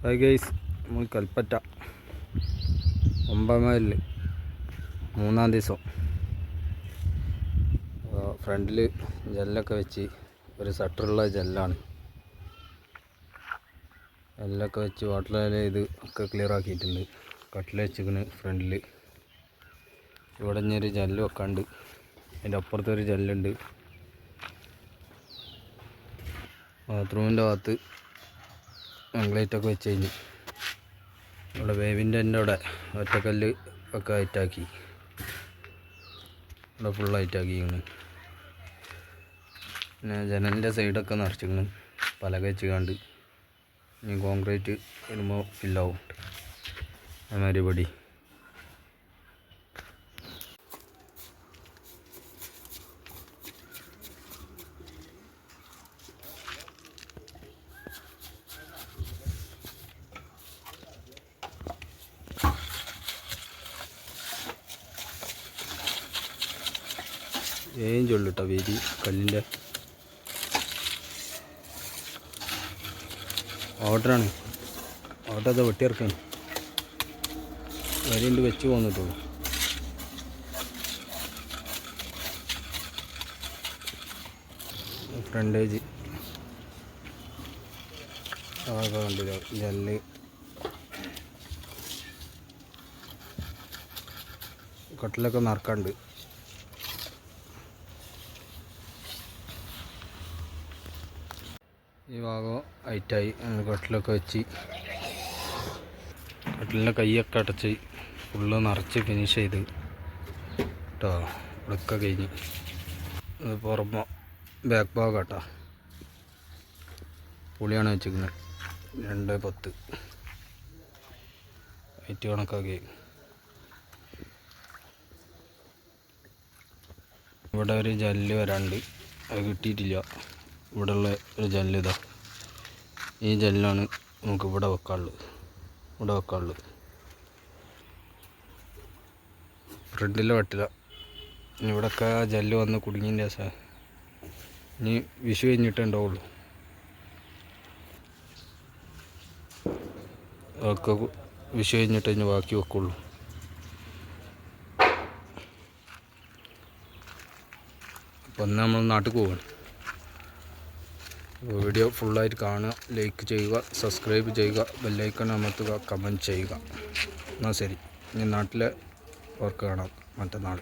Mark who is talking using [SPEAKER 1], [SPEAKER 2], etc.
[SPEAKER 1] Hi guys, നമ്മൾ കൽപ്പറ്റ 9 മൈലിൽ 3-ാം ദിവസം ഫ്രണ്ടിൽ ജെല്ലൊക്കെ വെച്ച് ഒരു ഷട്ടറുള്ള ജെല്ലാണ്. ജെല്ലൊക്കെ വെച്ച് വാട്ടർ ഇത് ഒക്കെ ക്ലിയർ ആക്കിയിട്ടുണ്ട്. കട്ടിൽ വെച്ചിരിക്കുന്നു ഫ്രണ്ടിൽ. ഇവിടെ ഇനിയൊരു ജെല്ല് വെക്കാണ്ട്, അതിൻ്റെ അപ്പുറത്തൊരു ജെല്ലുണ്ട്. ബാത്റൂമിൻ്റെ ഭാഗത്ത് ലൈറ്റൊക്കെ വെച്ച് കഴിഞ്ഞ് ഇവിടെ വേവിൻ്റെ എൻ്റെ അവിടെ ഒറ്റക്കല്ല് ഒക്കെ ഹൈറ്റാക്കി, ഇവിടെ ഫുൾ ഹൈറ്റാക്കിയാണ്. പിന്നെ ജനലിൻ്റെ സൈഡൊക്കെ നിറച്ചിരിക്കുന്നു പലക വെച്ച് കണ്ട്. ഇനി കോൺക്രീറ്റ് വരുമ്പോൾ ഫില്ലാവും. അതേമാതിരി പടി ചൊല്ലു കേട്ടോ വീതി കല്ലിൻ്റെ ഓർഡറാണ്. ഓർഡർ അത് വെട്ടിയിറക്കാണ്. വരിണ്ട് വെച്ച് പോന്നിട്ടുള്ളൂ. ഫ്രണ്ടേജ് ആകെ കണ്ടില്ല. ജെല്ല് കട്ടിലൊക്കെ നറക്കാണ്ട്. ഈ ഭാഗം ഹൈറ്റായി. കട്ടിലൊക്കെ വെച്ച് കട്ടിലിൻ്റെ കൈയൊക്കെ അടച്ച് ഫുള്ള് നിറച്ച് ഫിനിഷ് ചെയ്ത് കേട്ടോ. ഇവിടെയൊക്കെ കഴിഞ്ഞ് ഇത് പുറമെ ബാക്ക് ഭാഗം കേട്ടോ. പുളിയാണ് വെച്ചിരിക്കുന്നത്. 2.10 ഹൈറ്റ് കണക്കാക്കി. ഇവിടെ ഒരു ജെല്ല് വരാണ്ട്, അത് കിട്ടിയിട്ടില്ല. ഇവിടെയുള്ള ഒരു ജെല്ല് ഇതാ. ഈ ജെല്ലാണ് നമുക്ക് ഇവിടെ വെക്കാനുള്ളത്. ഫ്രണ്ടിൽ പറ്റില്ല. ഇനി ഇവിടെയൊക്കെ ജെല്ല് വന്ന് കുടുങ്ങിൻ്റെ ശേഷം ഇനി വിഷു കഴിഞ്ഞിട്ടേ ഉണ്ടാവുള്ളൂ. അതൊക്കെ വിഷു കഴിഞ്ഞിട്ട് ഇനി ബാക്കി വെക്കുള്ളൂ. അപ്പം അന്ന് നമ്മൾ നാട്ടിൽ പോവുകയാണ്. വീഡിയോ ഫുള്ളായിട്ട് കാണുക, ലൈക്ക് ചെയ്യുക, സബ്സ്ക്രൈബ് ചെയ്യുക, ബെല്ലൈക്കൺ അമർത്തുക, കമൻറ്റ് ചെയ്യുക. എന്നാൽ ശരി, ഇനി നാട്ടിലെ വർക്ക് കാണാം മറ്റന്നാൾ.